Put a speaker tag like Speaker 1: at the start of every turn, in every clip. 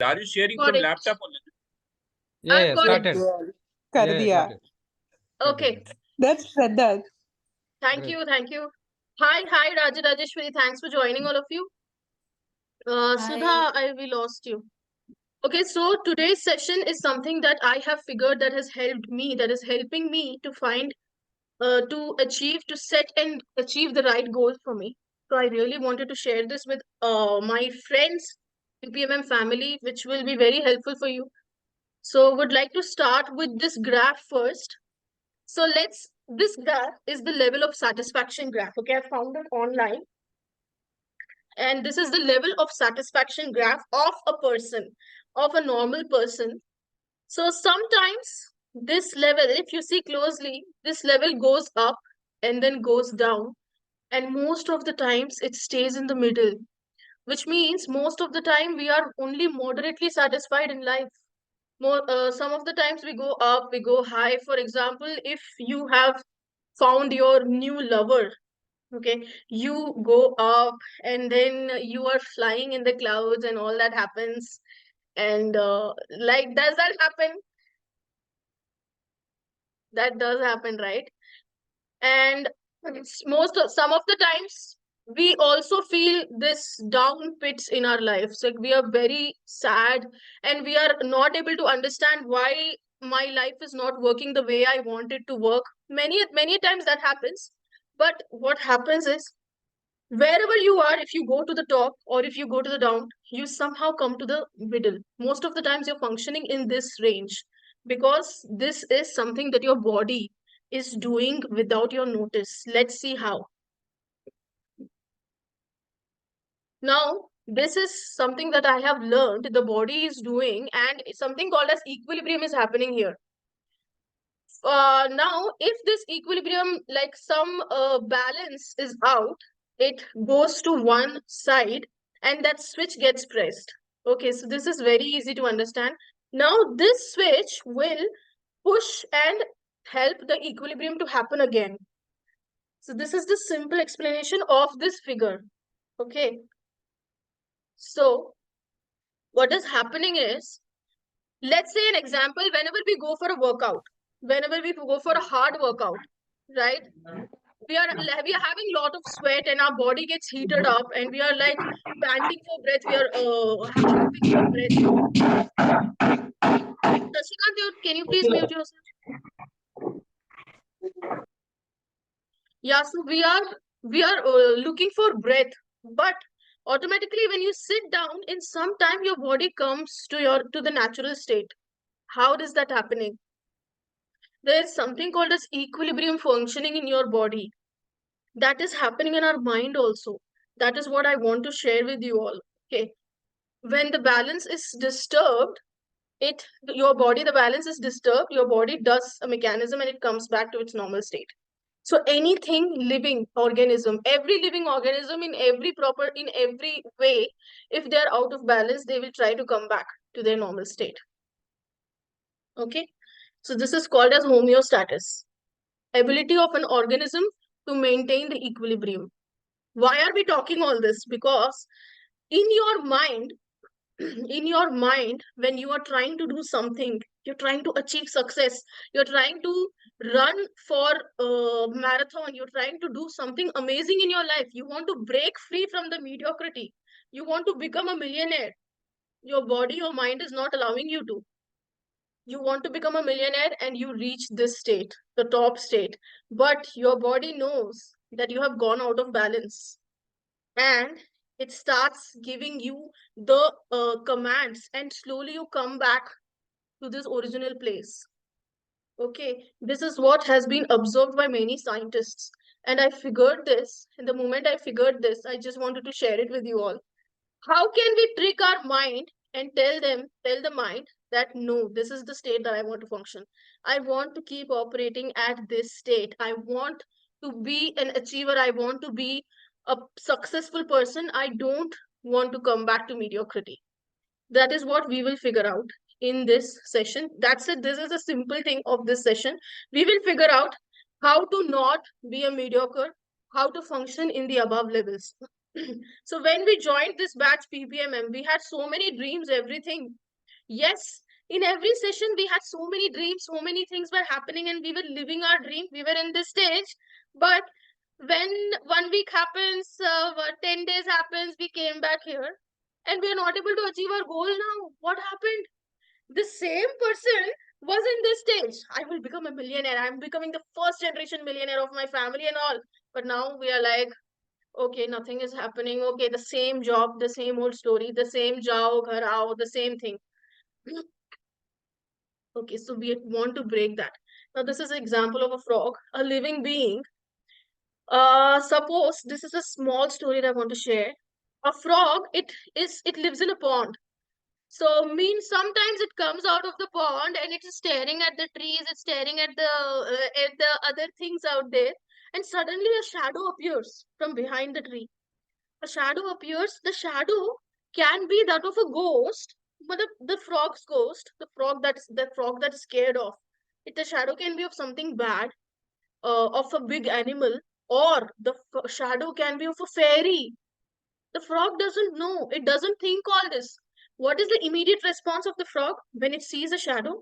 Speaker 1: Are you sharing
Speaker 2: Got
Speaker 1: from
Speaker 2: it.
Speaker 1: laptop only?
Speaker 2: I've
Speaker 3: Yeah,
Speaker 2: got it.
Speaker 3: started.
Speaker 4: कर
Speaker 3: Yeah,
Speaker 4: दिया.
Speaker 3: got it.
Speaker 2: Okay.
Speaker 4: That's Shraddha.
Speaker 2: Thank
Speaker 3: Great.
Speaker 2: you. Thank you. Hi, Rajeshwari. Thanks for joining all of you. Sudha, we lost you. Okay, so today's session is something that I have figured that has helped me, that is helping me to find, to achieve, to set and achieve the right goals for me. So I really wanted to share this with my friends, UPMM family, which will be very helpful for you. So would like to start with this graph first. So this graph is the level of satisfaction graph. Okay, I found it online. And this is the level of satisfaction graph of a person, of a normal person. So sometimes this level, if you see closely, this level goes up and then goes down. And most of the times it stays in the middle, which means most of the time we are only moderately satisfied in life. Some of the times we go up, we go high. For example, if you have found your new lover, okay, you go up and then you are flying in the clouds and all that happens. And like, does that happen? That does happen, right? And some of the times we also feel this down pits in our lives, like we are very sad and we are not able to understand why my life is not working the way I want it to work. Many times that happens. But what happens is, wherever you are, if you go to the top or if you go to the down, you somehow come to the middle. Most of the times you're functioning in this range, because this is something that your body is doing without your notice. Let's see how. Now, this is something that I have learned the body is doing, and something called as equilibrium is happening here. Now, if this equilibrium, like some balance is out, it goes to one side and that switch gets pressed. Okay, so this is very easy to understand. Now, this switch will push and help the equilibrium to happen again. So this is the simple explanation of this figure. Okay. So what is happening is, let's say an example, whenever we go for a workout, whenever we go for a hard workout, right? We are having a lot of sweat and our body gets heated up and we are like panting for breath. We are choking for breath. Shashikant, can you please mute yourself? Yeah, so we are looking for breath, but automatically when you sit down, in some time your body comes to the natural state. How is that happening? There is something called as equilibrium functioning in your body. That is happening in our mind also. That is what I want to share with you all. Okay. When the balance is disturbed, the balance is disturbed, your body does a mechanism and it comes back to its normal state. So anything living organism, every living organism in every way, if they're out of balance, they will try to come back to their normal state. Okay. So this is called as homeostasis, ability of an organism to maintain the equilibrium. Why are we talking all this? Because in your mind, in your mind, when you are trying to do something, you're trying to achieve success, you're trying to run for a marathon, you're trying to do something amazing in your life, you want to break free from the mediocrity, you want to become a millionaire, your body, your mind is not allowing you to. You want to become a millionaire and you reach this state, the top state, but your body knows that you have gone out of balance, and it starts giving you the commands, and slowly you come back to this original place. Okay, this is what has been observed by many scientists, and I figured this, and the moment I figured this, I just wanted to share it with you all. How can we trick our mind and tell the mind that no, this is the state that I want to function, I want to keep operating at this state, I want to be an achiever, I want to be a successful person, I don't want to come back to mediocrity. That is what we will figure out in this session. That's it. This is a simple thing of this session. We will figure out how to not be a mediocre, how to function in the above levels. So when we joined this batch PPMM, we had so many dreams, everything. Yes, in every session we had so many dreams, so many things were happening, and we were living our dream. We were in this stage, but when 1 week happens, 10 days happens, we came back here, and we are not able to achieve our goal now. What happened? The same person was in this stage. I will become a millionaire. I'm becoming the first generation millionaire of my family and all. But now we are like, okay, nothing is happening. Okay, the same job, the same old story, the same jao, ghar aao, the same thing. Okay, so we want to break that. Now, this is an example of a frog, a living being. Suppose this is a small story that I want to share. A frog, it lives in a pond. So means sometimes it comes out of the pond and it's staring at the trees, it's staring at the other things out there, and suddenly a shadow appears from behind the tree. A shadow appears. The shadow can be that of a ghost, but the frog's ghost, the frog that's scared of. It, the shadow can be of something bad, of a big animal, or the shadow can be of a fairy. The frog doesn't know. It doesn't think all this. What is the immediate response of the frog when it sees a shadow?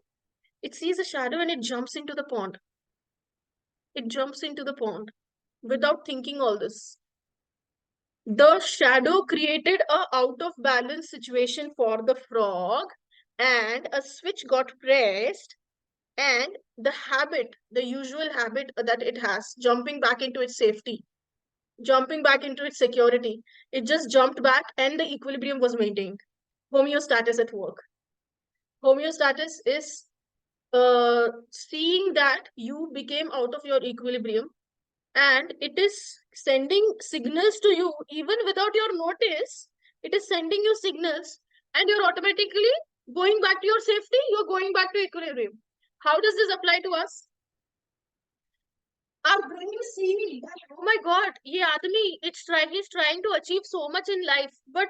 Speaker 2: It sees a shadow and it jumps into the pond. It jumps into the pond without thinking all this. The shadow created a out of balance situation for the frog, and a switch got pressed, and the usual habit that it has, jumping back into its safety, jumping back into its security, it just jumped back and the equilibrium was maintained. Homeostasis at work. Homeostasis is seeing that you became out of your equilibrium, and it is sending signals to you even without your notice. It is sending you signals, and you're automatically going back to your safety, you're going back to equilibrium. How does this apply to us? Our brain is seeing that, oh my god, he's trying to achieve so much in life, but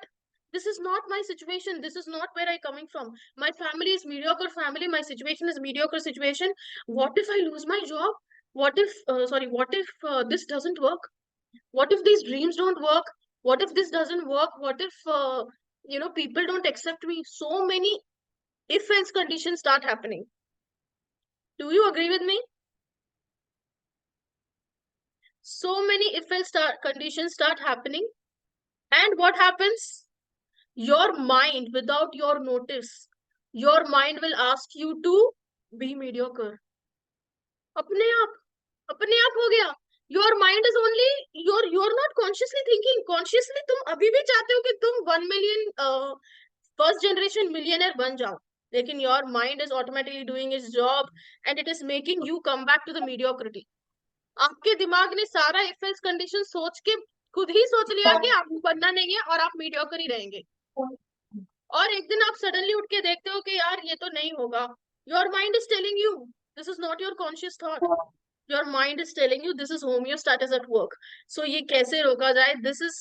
Speaker 2: this is not my situation, this is not where I coming from. My family is mediocre family, my situation is mediocre situation. What if I lose my job? What if this doesn't work? What if these dreams don't work? What if this doesn't work? What if people don't accept me? So many if else conditions start happening. Do you agree with me? So many if else conditions start happening, and what happens? Your mind, without your notice, your mind will ask you to be mediocre. अपने आप अपने आप हो गया. Your mind is only, you're not consciously thinking. Consciously तुम अभी भी चाहते हो कि तुम 1 million first generation millionaire बन जाओ, लेकिन your mind is automatically doing its job, and it is making you come back to the mediocrity. आपके दिमाग ने सारा इफ एल्स कंडीशन सोच के खुद ही सोच लिया कि आपको बनना नहीं है और आप मीडियोकर ही रहेंगे, और एक दिन आप सडनली उठ के देखते हो कि यार ये तो नहीं होगा. Your mind is telling you, this is not your conscious thought. Your mind is telling you this is homeostasis at work. So ये कैसे रोका जाए? दिस इज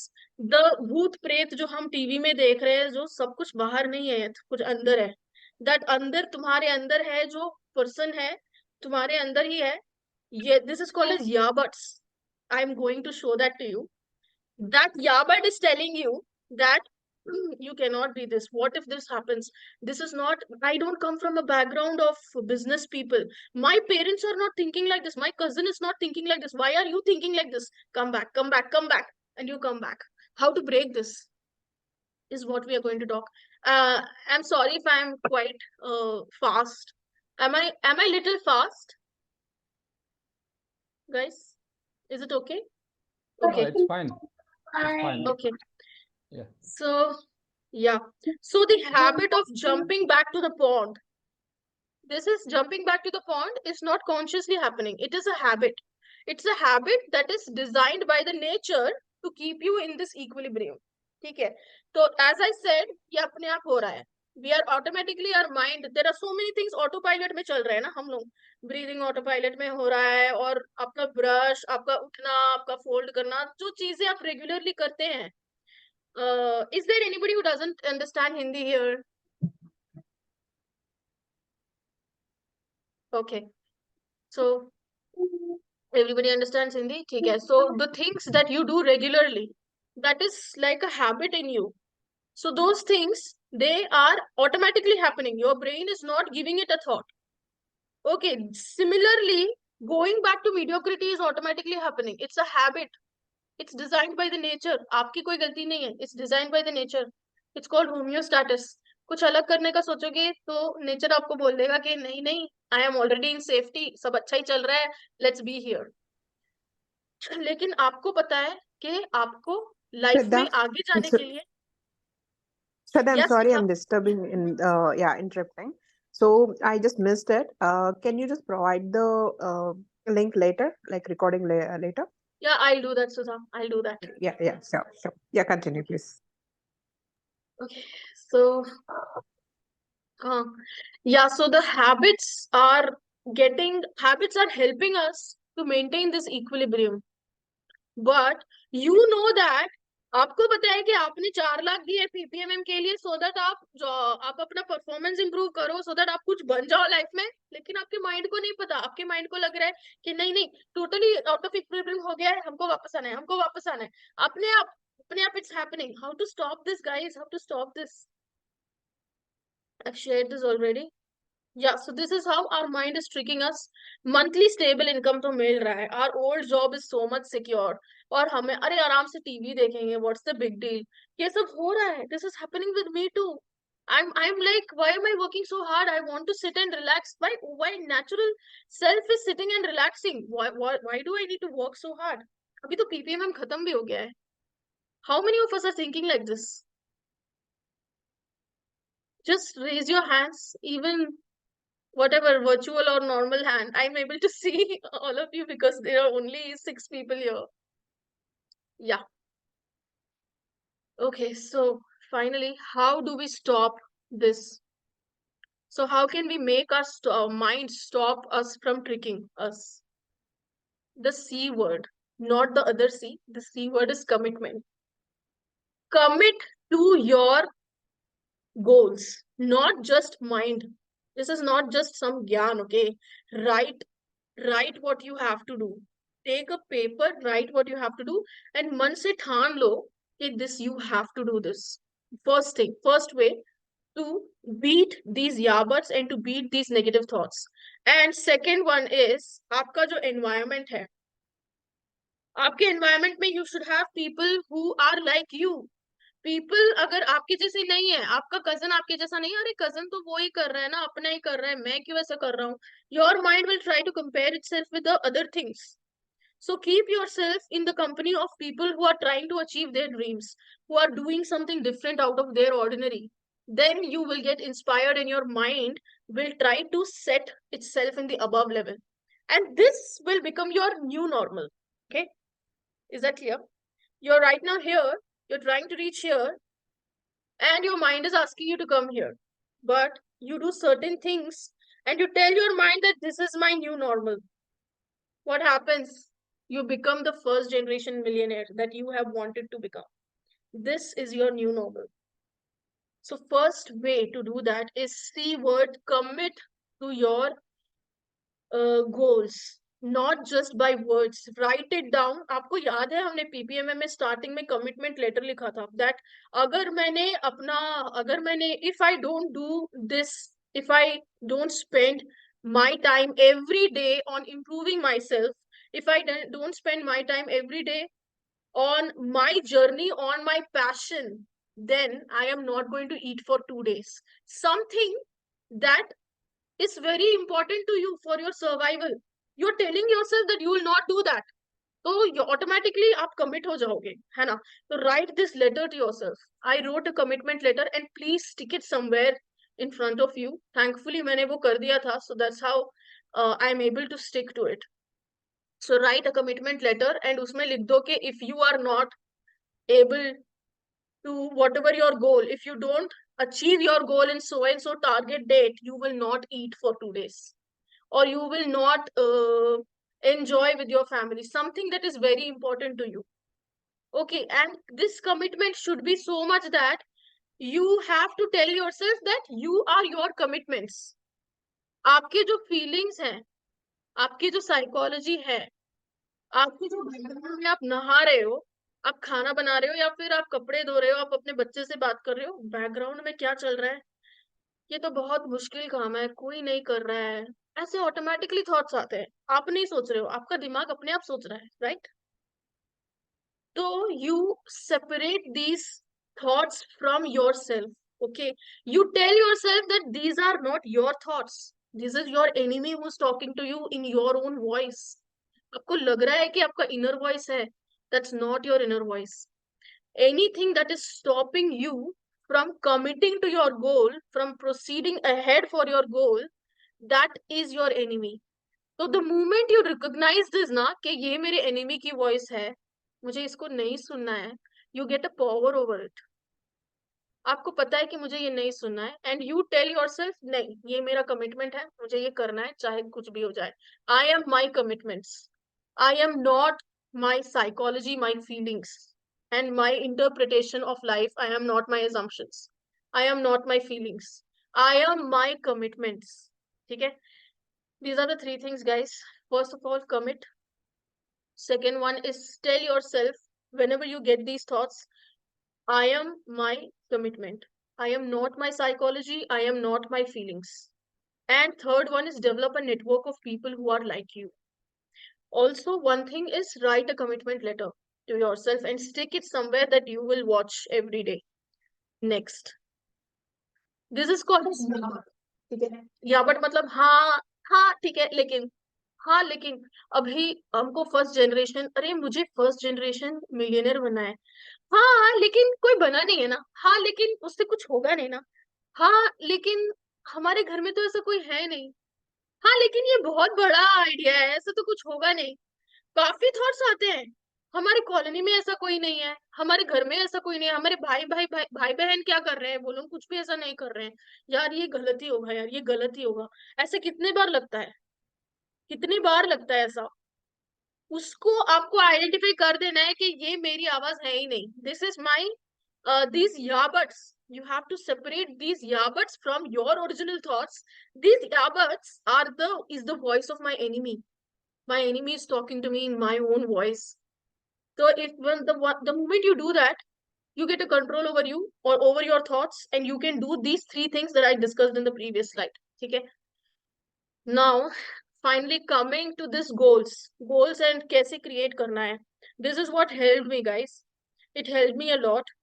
Speaker 2: द भूत प्रेत जो हम टीवी में देख रहे हैं, जो सब कुछ बाहर नहीं है, कुछ अंदर है. दैट अंदर, तुम्हारे अंदर है जो पर्सन है, तुम्हारे अंदर ही है. Yeah, this is called as yabuts. I'm going to show that to you. That yabut is telling you that you cannot be this. What if this happens? This is not, I don't come from a background of business people. My parents are not thinking like this. My cousin is not thinking like this. Why are you thinking like this? Come back, come back, come back. And you come back. How to break this is what we are going to talk. I'm sorry if I'm quite fast. Am I little fast, guys? Is it okay?
Speaker 1: No,
Speaker 2: Okay.
Speaker 1: it's fine. It's fine.
Speaker 2: Okay.
Speaker 1: Yeah.
Speaker 2: So, yeah. So the habit of jumping back to the pond. This is jumping back to the pond is not consciously happening. It is a habit. It's a habit that is designed by the nature to keep you in this equilibrium. ठीक है. तो as I said, ये अपने आप हो रहा है. We are automatically, our mind, there are so many things autopilot में चल रहे हैं ना हम लोग. Breathing autopilot में हो रहा है, और आपका ब्रश, आपका उठना, आपका फोल्ड करना, जो चीजें आप रेगुलरली करते हैं. Is there anybody who doesn't understand Hindi here? Okay. So everybody understands Hindi? ठीक है. So the things that you do regularly, that is like a habit in you. So those things, they are automatically happening. Your brain is not giving it a thought. Okay, similarly, going back to mediocrity is automatically happening. It's a habit. It's designed by the nature. आपकी कोई गलती नहीं है. It's designed by the nature. It's called homeostasis. कुछ अलग करने का सोचोगे तो नेचर आपको बोल देगा कि नहीं नहीं, I am already in safety, सब अच्छा ही चल रहा है, लेट्स बी हियर. लेकिन आपको पता है कि आपको लाइफ में
Speaker 4: Shraddha,
Speaker 2: आगे जाने
Speaker 4: so,
Speaker 2: के लिए.
Speaker 4: Shraddha, I'm
Speaker 2: yes
Speaker 4: sorry I'm disturbing yeah, interrupting. So I just missed it. Can you just provide the link later, like recording later?
Speaker 2: या, I do that Sudha, I do that.
Speaker 4: Yeah, sure. Yeah, continue, please.
Speaker 2: Okay, so yeah, so the habits are helping us to maintain this equilibrium. But you know that आपको पता है कि आपने 4 लाख दिए पीपीएमएम के लिए, so that आप अपना परफॉर्मेंस इंप्रूव करो, सो दैट आप कुछ बन जाओ लाइफ में. लेकिन आपके माइंड को नहीं पता. आपके माइंड को लग रहा है कि नहीं नहीं, टोटली आउट ऑफ इक्विलिब्रियम हो गया है, हमको वापस आना है, हमको वापस आना है. अपने आप it's happening. How to stop this guys? How to stop this? I've shared this already. Yeah, so this is how our mind is tricking us. Monthly stable income तो मिल रहा है. Our old job is so much secure. और हमें अरे आराम से TV देखेंगे. What's the big deal? ये सब हो रहा है. This is happening with me too. I'm like, why am I working so hard? I want to sit and relax. Why natural self is sitting and relaxing? Why do I need to work so hard? अभी तो PPM खत्म भी हो गया है. How many of us are thinking like this? Just raise your hands, even whatever virtual or normal hand. I'm able to see all of you because there are only 6 people here. Yeah. Okay, so finally, how do we stop this? So how can we make our mind stop us from tricking us? The C word, not the other C. The C word is commitment. Commit to your goals, not just mind. This is not just some gyan, okay? Write what you have to do. Take a paper, write what you have to do, and मन से ठान लो कि this you have to do this. First way to beat these yabbats and to beat these negative thoughts. And second one is आपका जो environment है. आपके environment में you should have people who are like you. People अगर आपके जैसे नहीं है, आपका cousin आपके जैसा नहीं है, अरे cousin तो वो ही कर रहा है ना, अपना ही कर रहा है, मैं क्यों ऐसा कर रहा हूँ? Your mind will try to compare itself with the other things. So keep yourself in the company of people who are trying to achieve their dreams, who are doing something different out of their ordinary. Then you will get inspired and your mind will try to set itself in the above level. And this will become your new normal. Okay? Is that clear? You're right now here, you're trying to reach here, and your mind is asking you to come here. But you do certain things and you tell your mind that this is my new normal. What happens? You become the first generation millionaire that you have wanted to become. This is your new normal. So first way to do that is C word, commit to your goals, not just by words. Write it down. आपको याद है हमने PPMM में starting में commitment letter लिखा था that अगर मैंने if I don't do this, if I don't spend my time every day on improving myself, if I don't spend my time every day on my journey, on my passion, then I am not going to eat for 2 days. Something that is very important to you for your survival. You're telling yourself that you will not do that. So you automatically आप commit हो जाओगे, है ना? So write this letter to yourself. I wrote a commitment letter and please stick it somewhere in front of you. Thankfully मैंने वो कर दिया था, so that's how I'm able to stick to it. So write a commitment letter and उसमें लिख दो कि if you are not able to whatever your goal, if you don't achieve your goal in so and so target date, you will not eat for 2 days, or you will not enjoy with your family, something that is very important to you. Okay, and this commitment should be so much that you have to tell yourself that you are your commitments. आपके जो feelings हैं, आपकी जो psychology है, आपकी जो भावना में आप नहा रहे हो, आप खाना बना रहे हो या फिर आप कपड़े धो रहे हो, आप अपने बच्चे से बात कर रहे हो, बैकग्राउंड में क्या चल रहा है, ये तो बहुत मुश्किल काम है, कोई नहीं कर रहा है, ऐसे ऑटोमेटिकली थॉट्स आते हैं। आप नहीं सोच रहे हो, आपका दिमाग अपने आप सोच रहा है, राइट? तो you separate these thoughts from yourself, okay? You tell yourself that these are not your thoughts, this is your enemy who's talking to you in your own voice. आपको लग रहा है कि आपका inner voice है, that's not your inner voice. Anything that is stopping you from committing to your goal, from proceeding ahead for your goal, that is your enemy. तो the moment you recognise this ना कि ये मेरे enemy की voice है, मुझे इसको नहीं सुनना है, you get a power over it. आपको पता है कि मुझे ये नहीं सुनना है, एंड यू टेल योरसेल्फ नहीं, ये मेरा कमिटमेंट है, मुझे ये करना है चाहे कुछ भी हो जाए। I am my commitments, I am not my psychology, my feelings and my interpretation of life, I am not my assumptions, I am not my feelings, I am my commitments. ठीक है? These are the three things, guys. First of all, commit. Second one is tell yourself whenever you get these thoughts, I am my commitment. I am not my psychology. I am not my feelings. And third one is develop a network of people who are like you. Also, one thing is write a commitment letter to yourself and stick it somewhere that you will watch every day. Next. This is called as ठीक है? या but मतलब हाँ, हाँ ठीक है लेकिन, हाँ लेकिन अभी हमको फर्स्ट जनरेशन, अरे मुझे फर्स्ट जनरेशन मिलियनर बनना है, हाँ लेकिन कोई बना नहीं है ना, हाँ लेकिन उससे कुछ होगा नहीं ना, हाँ लेकिन हमारे घर में तो ऐसा कोई है नहीं, हाँ लेकिन ये बहुत बड़ा आइडिया है, ऐसा तो कुछ होगा नहीं। काफी थॉट्स आते हैं। हमारी कॉलोनी में ऐसा कोई नहीं है, हमारे घर में ऐसा कोई नहीं है, हमारे भाई भाई भाई भाई बहन क्या कर रहे हैं, वो लोग कुछ भी ऐसा नहीं कर रहे हैं, यार ये गलती होगा, यार ये गलती होगा। ऐसे कितने बार लगता है, कितनी बार लगता है ऐसा। उसको आपको आइडेंटिफाई कर देना है कि ये मेरी आवाज है ही नहीं, this is my these yabuts. You have to separate these yabuts from your original thoughts. These yabuts are the voice of my enemy. My enemy is talking to me in my own voice. So if when the moment you do that, you get a control over you or over your thoughts, and you can do these three things that I discussed in the previous slide. Okay? Now, finally coming to this goals and कैसे create करना है. This is what helped me, guys. It helped me a lot.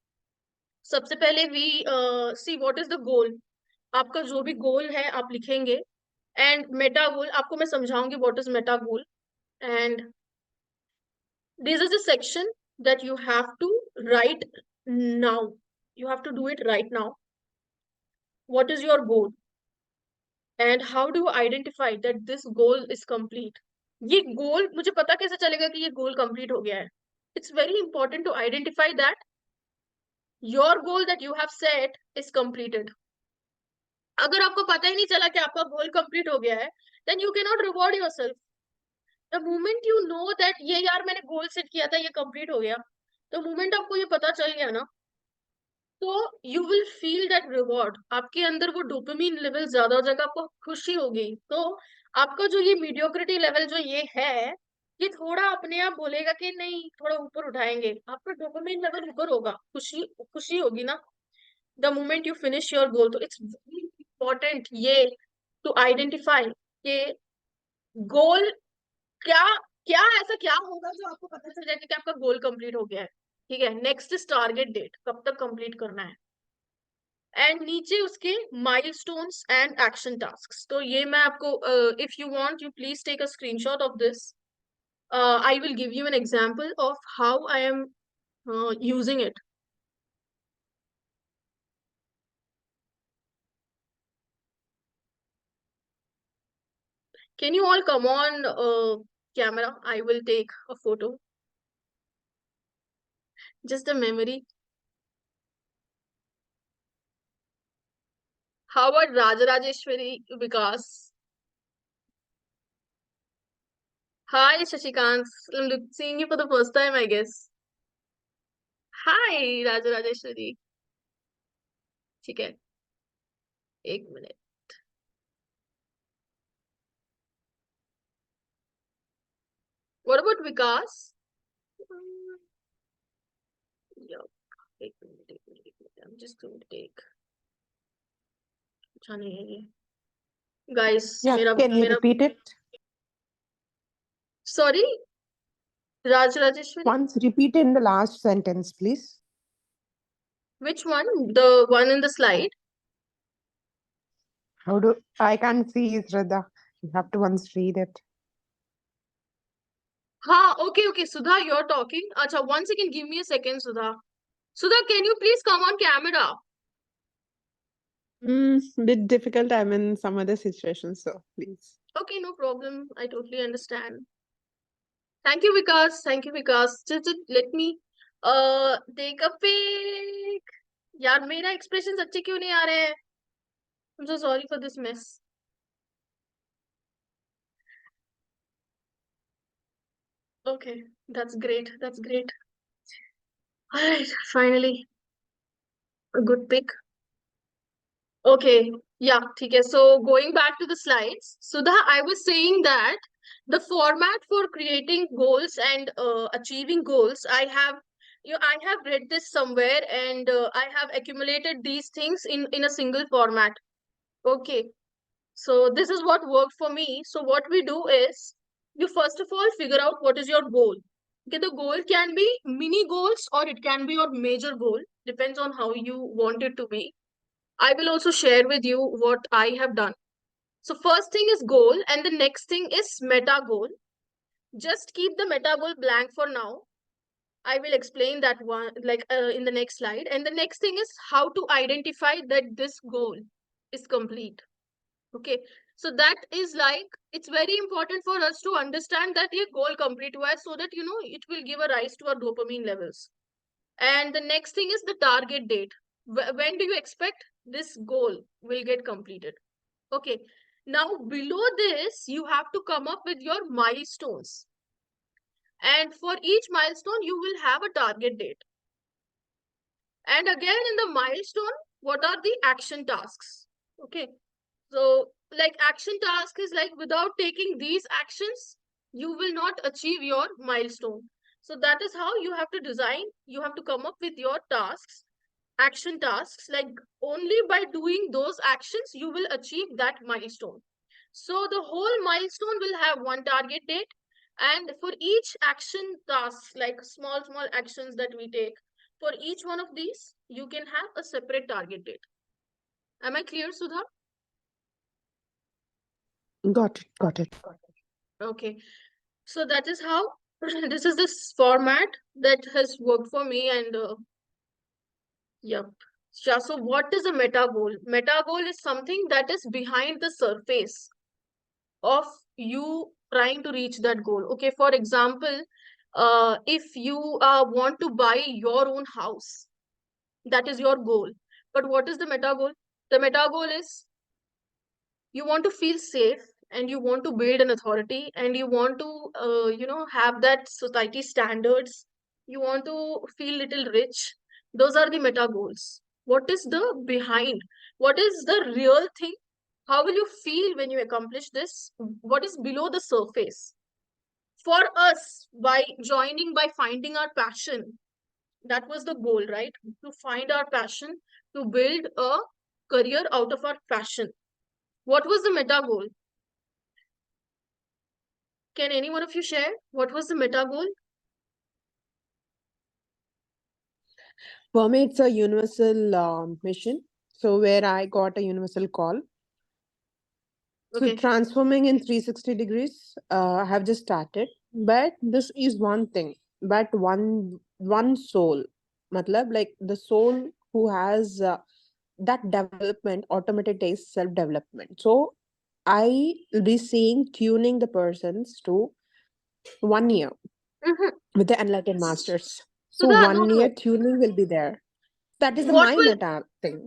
Speaker 2: सबसे पहले we see what is the goal. आपका जो भी गोल है आप लिखेंगे, एंड मेटा गोल आपको मैं समझाऊंगी what is Meta goal, and this is a section that you have to write now. You have to do it right now. What is your goal? And how do you identify that this goal is complete? ये गोल मुझे पता कैसे चलेगा कि ये गोल complete हो गया है? It's very important to identify that your goal that you have set is completed. अगर आपको पता ही नहीं चला कि आपका गोल कंप्लीट हो गया है, then you cannot reward yourself. The moment you know that ये यार मैंने गोल सेट किया था, ये कंप्लीट हो गया, the moment आपको ये पता चल गया ना, तो you will feel that reward, आपके अंदर वो डोपामिन लेवल ज्यादा हो जाएगा, आपको खुशी होगी। तो आपका जो ये मीडियोक्रिटी लेवल जो ये है, ये थोड़ा अपने आप बोलेगा कि नहीं थोड़ा ऊपर उठाएंगे, आपका डोपामिन लेवल ऊपर होगा, खुशी खुशी होगी ना, the moment you finish your goal. तो इट्स वेरी इंपॉर्टेंट ये टू आइडेंटिफाई कि गोल क्या, क्या ऐसा क्या होगा जो आपको पता चल जाएगा कि आपका गोल कंप्लीट हो गया है। ठीक है? नेक्स्ट इज टारगेट डेट, कब तक कंप्लीट करना है, एंड नीचे उसके माइलस्टोन्स एंड एक्शन टास्क्स। तो ये मैं आपको if you want you please take a screenshot of this, I will give you an example of how I am using it. Can you all come on camera? I will take a photo. Just a memory. How about Rajarajeshwari Vikas? Hi, Shashikant. I'm seeing you for the first time, I guess. Hi, Rajarajeshwari. ठीक है, एक minute. What about Vikas? एक minute एक minute एक minute I'm just going to take अच्छा नहीं है ये guys
Speaker 4: Yeah,
Speaker 2: मेरा
Speaker 4: can you
Speaker 2: मेरा
Speaker 4: repeat it?
Speaker 2: sorry Rajeshwari
Speaker 4: Once repeat in the last sentence, please.
Speaker 2: which one the one in the slide
Speaker 4: How do I can't see Shraddha. You have to once read it.
Speaker 2: हाँ okay Sudha you're talking अच्छा one second give me a second Sudha can you please come on camera
Speaker 4: Bit difficult. I'm in some other situation, so please.
Speaker 2: okay no problem I totally understand thank you Vikas just let me take a pic यार मेरा expressions अच्छे क्यों नहीं आ रहे हैं I'm so sorry for this mess okay that's great all right finally a good pic okay yeah okay so going back to the slides Sudha I was saying that the format for creating goals and achieving goals I have read this somewhere and I have accumulated these things in a single format okay so this is what worked for me so what we do is you first of all figure out what is your goal okay the goal can be mini goals or it can be your major goal depends on how you want it to be I will also share with you what I have done so first thing is goal and the next thing is meta goal just keep the meta goal blank for now I will explain that one like in the next slide and the next thing is how to identify that this goal is complete okay so that is like it's very important for us to understand that ये goal complete हुआ है so that you know it will give a rise to our dopamine levels and the next thing is the target date when do you expect this goal will get completed okay now below this you have to come up with your milestones and for each milestone you will have a target date and again in the milestone what are the action tasks okay so like action task is like without taking these actions you will not achieve your milestone so that is how you have to design you have to come up with your tasks action tasks like only by doing those actions you will achieve that milestone so the whole milestone will have one target date and for each action task like small actions that we take for each one of these you can have a separate target date am I clear Sudha
Speaker 4: Got it.
Speaker 2: okay so that is how this is this format that has worked for me and yep yeah, so what is a meta goal meta goal is something that is behind the surface of you trying to reach that goal okay for example if you want to buy your own house that is your goal but what is the meta goal the meta goal is you want to feel safe and you want to build an authority and you want to you know have that society standards you want to feel little rich those are the meta goals what is the behind what is the real thing how will you feel when you accomplish this what is below the surface for us by joining by finding our passion that was the goal right to find our passion to build a career out of our passion what was the meta goal can any one of you share what was the meta goal?
Speaker 4: For me, it's a universal mission. So where I got a universal call. So
Speaker 2: Okay.
Speaker 4: transforming in 360 degrees, I have just started. But this is one thing. But one soul, matlab like the soul who has that development, automated taste self development. So I will be seeing tuning the persons to 1 year
Speaker 2: Mhm.
Speaker 4: with the enlightened masters. So
Speaker 2: Sudha, no,
Speaker 4: 1 year
Speaker 2: no.
Speaker 4: tuning will be there. That is the
Speaker 2: What
Speaker 4: my
Speaker 2: will,
Speaker 4: meta thing.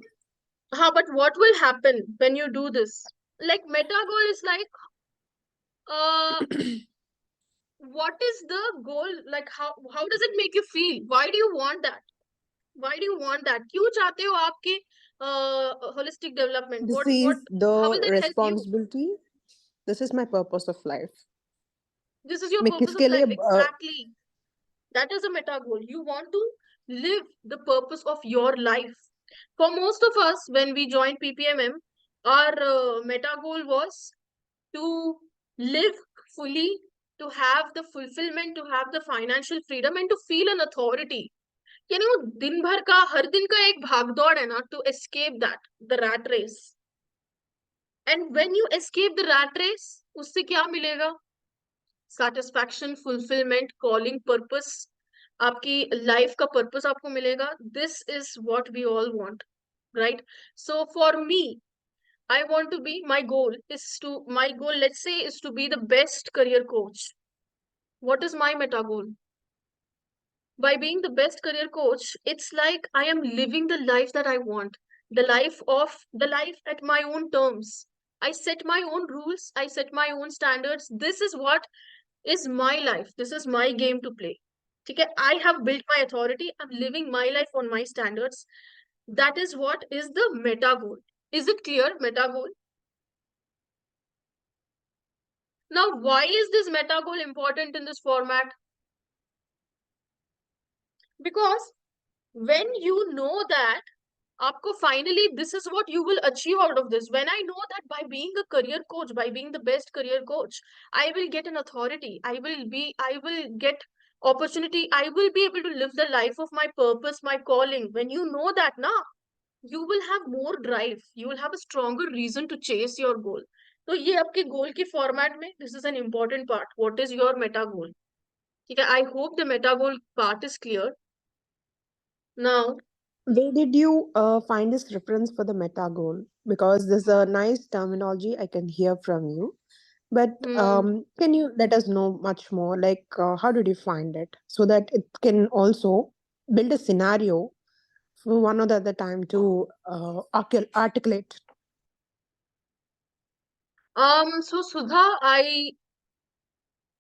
Speaker 2: but what will happen when you do this? Like meta goal is like, uh, what is the goal? Like how does it make you feel? Why do you want that? Why do you want that? क्यों चाहते हो आपके holistic development?
Speaker 4: This
Speaker 2: What
Speaker 4: is
Speaker 2: how will
Speaker 4: the
Speaker 2: that help you?
Speaker 4: responsibility. This is my purpose of life.
Speaker 2: This is your
Speaker 4: मैं
Speaker 2: purpose of
Speaker 4: किसके लिए
Speaker 2: life exactly. That is a meta goal. You want to live the purpose of your life. For most of us, when we joined PPMM, our meta goal was to live fully, to have the fulfillment, to have the financial freedom, and to feel an authority. यानी वो दिन भर का हर दिन का एक भागदौड़ है ना, to escape that the rat race. And when you escape the rat race, उससे क्या मिलेगा? Satisfaction, fulfillment, calling, purpose. आपकी life का purpose आपको मिलेगा. This is what we all want, right? So for me, I want to be, my goal, let's say, is to be the best career coach. What is my meta goal? By being the best career coach, it's like I am living the life that I want, the life at my own terms. I set my own rules, I set my own standards. This is what is my life. This is my game to play. Okay, I have built my authority. I'm living my life on my standards. That is what is the meta goal. Is it clear? Meta goal. Now, why is this meta goal important in this format? Because when you know that, आपको finally this is what you will achieve out of this. When I know that by being a career coach, by being the best career coach, I will get an authority. I will get opportunity. I will be able to live the life of my purpose, my calling. When you know that, na, you will have more drive. You will have a stronger reason to chase your goal. तो ये आपके goal की format में, this is an important part. What is your meta goal? ठीक है, I hope the meta goal part is clear. Now,
Speaker 4: Where did you find this reference for the meta goal? Because there's a nice terminology I can hear from you. But can you let us know much more? Like, how did you find it so that it can also build a scenario for one or the other time to articulate?
Speaker 2: so Sudha,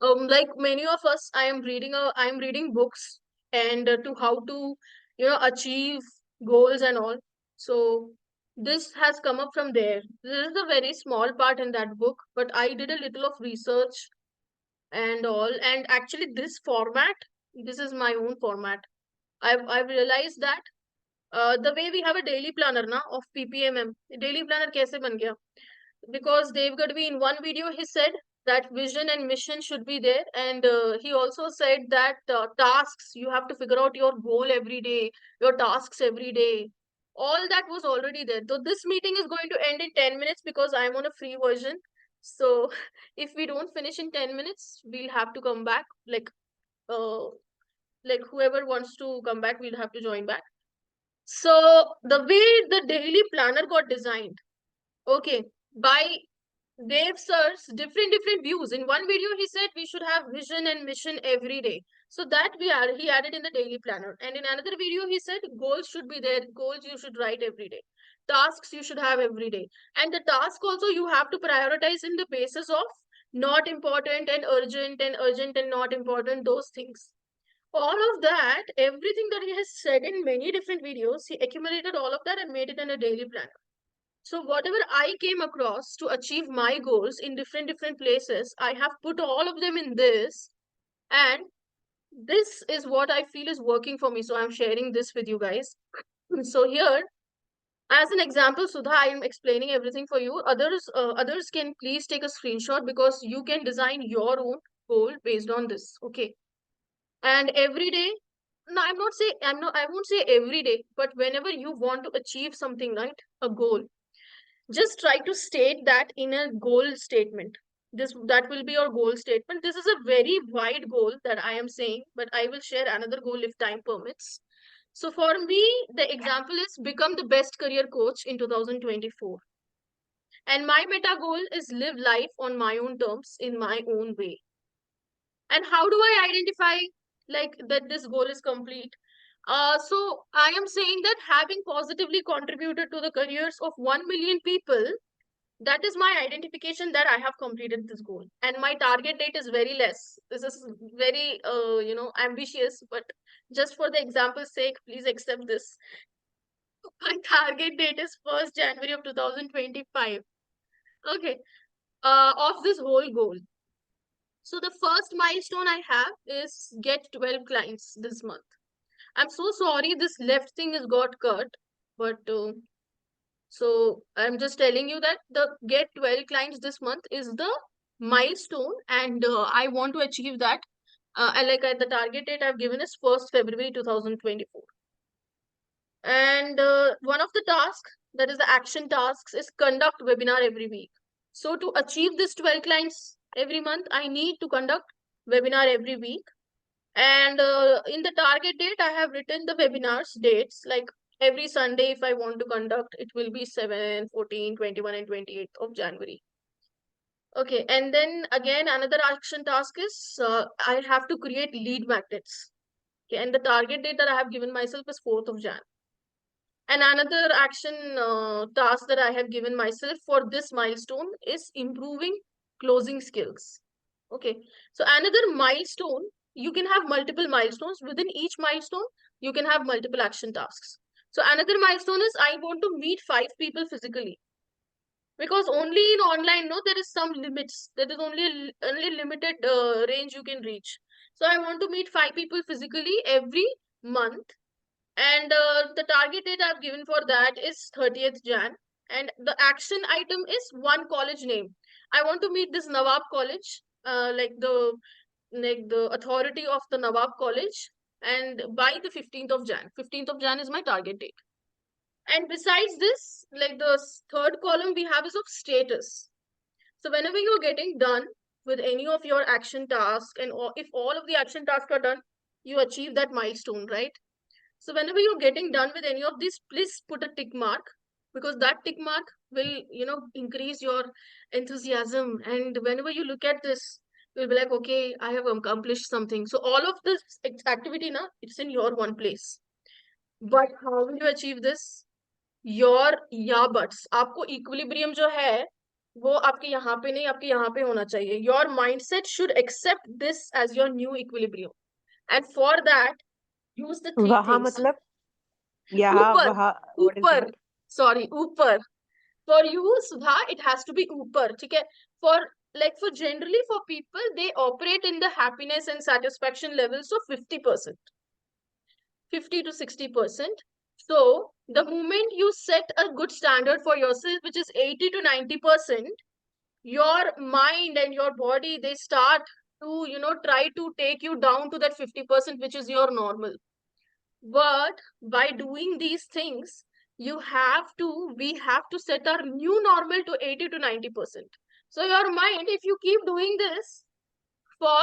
Speaker 2: like many of us, I'm reading books and to how to, achieve goals and all. So this has come up from there. This is a very small part in that book, but I did a little of research and all. And actually, this format, this is my own format. I've realized that the way we have a daily planner na of PPMM, daily planner कैसे बन गया? Because Dave Gadvi, in one video, he said that vision and mission should be there, and he also said that tasks, you have to figure out your goal every day, your tasks every day. All that was already there. So this meeting is going to end in 10 minutes because I'm on a free version. So if we don't finish in 10 minutes, we'll have to come back. Uh, like whoever wants to come back, we'll have to join back. So the way the daily planner got designed, okay, by Dave Sir's different views. In one video, he said we should have vision and mission every day. So that he added in the daily planner. And in another video, he said goals should be there. Goals you should write every day. Tasks you should have every day. And the task also you have to prioritize in the basis of not important and urgent and not important, those things. All of that, everything that he has said in many different videos, he accumulated all of that and made it in a daily planner. So whatever I came across to achieve my goals in different places, I have put all of them in this, and this is what I feel is working for me. So I'm sharing this with you guys. So here, as an example, Sudha, I am explaining everything for you. Others can please take a screenshot because you can design your own goal based on this. Okay. And every day, no, I won't say every day, but whenever you want to achieve something, right? A goal, just try to state that in a goal statement. That will be your goal statement. This is a very wide goal that I am saying, but I will share another goal if time permits. So for me, the example is become the best career coach in 2024. And my meta goal is live life on my own terms in my own way. And how do I identify like that this goal is complete? So I am saying that having positively contributed to the careers of 1 million people, that is my identification that I have completed this goal. And my target date is very less. This is very, ambitious, but just for the example's sake, please accept this. My target date is 1st January of 2025. Okay, of this whole goal. So the first milestone I have is get 12 clients this month. I'm so sorry this left thing has got cut, but so I'm just telling you that the get 12 clients this month is the milestone, and I want to achieve that. And like the target date I've given is 1st February 2024. And one of the tasks, that is the action tasks, is conduct webinar every week. So to achieve this 12 clients every month, I need to conduct webinar every week. And in the target date, I have written the webinars dates, like every Sunday, if I want to conduct, it will be 7, 14, 21, and 28th of January. Okay, and then again, another action task is I have to create lead magnets. Okay, and the target date that I have given myself is 4th of Jan. And another action task that I have given myself for this milestone is improving closing skills. Okay, so another milestone, you can have multiple milestones. Within each milestone, you can have multiple action tasks. So another milestone is I want to meet 5 people physically. Because only in online, no, there is some limits. There is only limited range you can reach. So I want to meet 5 people physically every month. And the target date I've given for that is 30th Jan. And the action item is one college name. I want to meet this Nawab College, like the authority of the Nawab College, and by the 15th of Jan. 15th of Jan is my target date. And besides this, like the third column we have is of status. So whenever you're getting done with any of your action tasks, and if all of the action tasks are done, you achieve that milestone, right? So whenever you're getting done with any of these, please put a tick mark, because that tick mark will, increase your enthusiasm. And whenever you look at this, you'll be like, okay, I have accomplished something. So all of this activity now, it's in your one place. But how will you achieve this? Your या buts. आपको equilibrium जो है, वो आपके यहाँ पे नहीं, आपके यहाँ पे होना चाहिए. Your mindset should accept this as your new equilibrium. And for that, use the 3
Speaker 4: वहाँ
Speaker 2: things.
Speaker 4: मतलब यहाँ
Speaker 2: Upar,
Speaker 4: वहाँ what is
Speaker 2: upar.
Speaker 4: that?
Speaker 2: Sorry, upar. For you, Sudha, it has to be upar. Okay? For generally for people, they operate in the happiness and satisfaction levels of 50%, 50 to 60%. So the moment you set a good standard for yourself, which is 80 to 90%, your mind and your body, they start to, try to take you down to that 50%, which is your normal. But by doing these things, we have to set our new normal to 80 to 90%. So your mind, if you keep doing this for,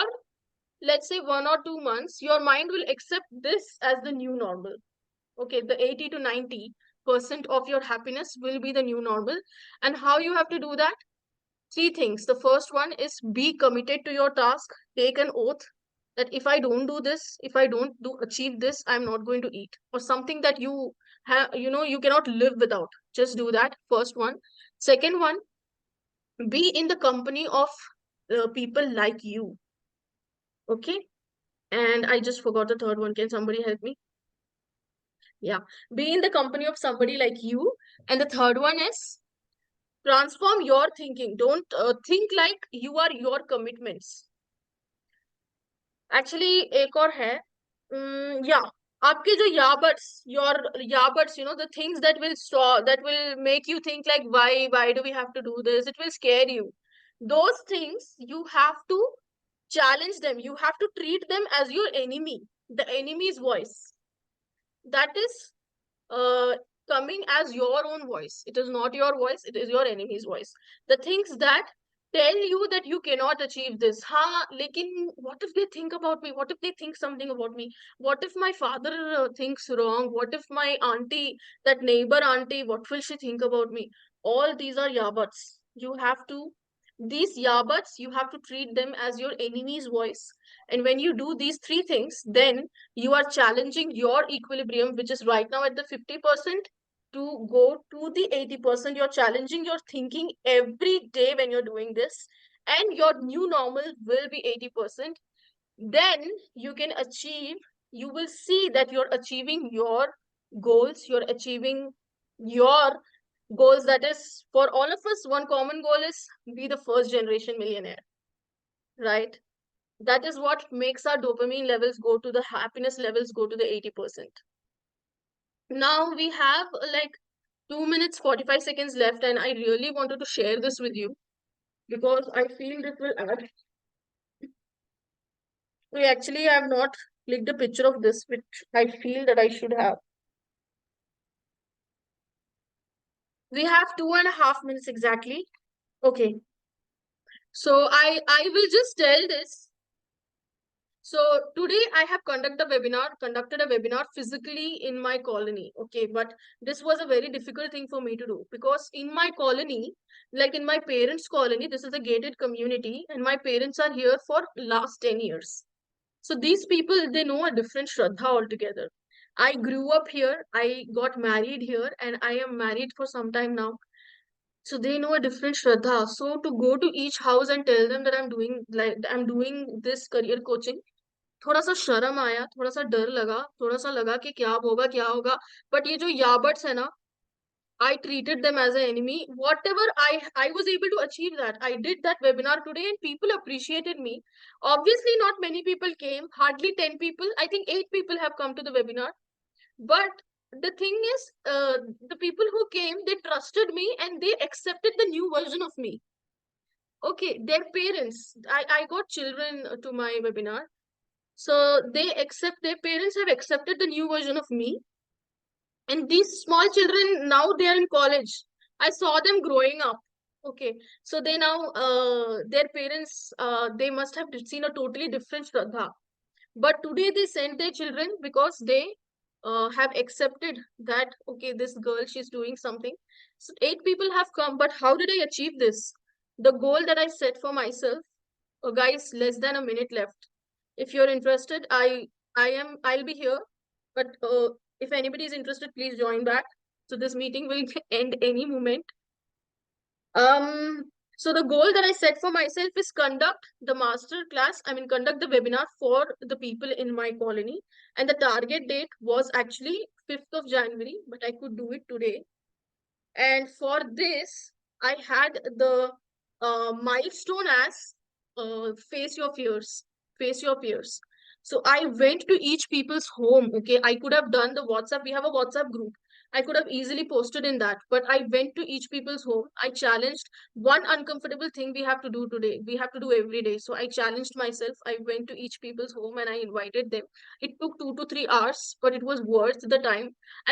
Speaker 2: let's say, 1 or 2 months, your mind will accept this as the new normal. Okay, the 80 to 90% of your happiness will be the new normal. And how you have to do that? 3 things. The first one is be committed to your task. Take an oath that if I don't do this, if I don't achieve this, I'm not going to eat, or something that you have, you cannot live without. Just do that. First one. Second one, be in the company of people like you. Okay. And I just forgot the third one. Can somebody help me? Yeah. Be in the company of somebody like you. And the third one is transform your thinking. Don't think like you are your commitments. Actually एक और है, yeah, आपके जो yabbats, the things that will make you think like, why do we have to do this? It will scare you. Those things, you have to challenge them. You have to treat them as your enemy, the enemy's voice. That is uh, coming as your own voice. It is not your voice, it is your enemy's voice. The things that tell you that you cannot achieve this. Lekin what if they think about me? What if they think something about me? What if my father thinks wrong? What if my auntie, that neighbor auntie, what will she think about me? All these are yabbats. These yabbats, you have to treat them as your enemy's voice. And when you do these 3 things, then you are challenging your equilibrium, which is right now at the 50%, to go to the 80%. You're challenging your thinking every day when you're doing this, and your new normal will be 80%. Then you will see that you're achieving your goals. You're achieving your goals. That is, for all of us, one common goal is be the first generation millionaire, right? That is what makes our dopamine levels go to the happiness levels go to the 80%. Now we have like 2 minutes 45 seconds left, and I really wanted to share this with you because I feel this will add. We actually have not clicked a picture of this, which I feel that I should have. We have 2.5 minutes exactly. Okay. So I will just tell this. So today I have conducted a webinar physically in my colony. Okay, but this was a very difficult thing for me to do because in my colony, like in my parents' colony, this is a gated community, and my parents are here for last 10 years. So these people, they know a different Shraddha altogether. I grew up here, I got married here, and I am married for some time now. So they know a different Shraddha. So to go to each house and tell them that I'm doing this career coaching, थोड़ा सा शर्म आया, थोड़ा सा डर लगा, थोड़ा सा लगा कि क्या होगा. बट ये जो याबट्स है ना, I treated them as an enemy. Whatever I was able to achieve that. I did that webinar today and people appreciated me. Obviously, not many people came, hardly 10 people. I think 8 people have come to the webinar. But the thing is, the people who came, they trusted me and they accepted the new version of me. Okay, their parents. I got children to my webinar. So their parents have accepted the new version of me. And these small children, now they are in college. I saw them growing up. Okay. So they now, their parents, they must have seen a totally different Shraddha. But today they send their children because they have accepted that, okay, this girl, she's doing something. So 8 people have come, but how did I achieve this? The goal that I set for myself, guys, less than a minute left. If you're interested, I'll be here. But if anybody is interested, please join back. So this meeting will end any moment. So the goal that I set for myself is conduct the conduct the webinar for the people in my colony. And the target date was actually 5th of January, but I could do it today. And for this, I had the milestone as face your fears, face your fears. So I went to each people's home. Okay, I could have done the WhatsApp. We have a WhatsApp group. I could have easily posted in that, but I went to each people's home. I challenged one uncomfortable thing we have to do today. We have to do every day. So I challenged myself. I went to each people's home and I invited them. It took 2 to 3 hours, but it was worth the time. And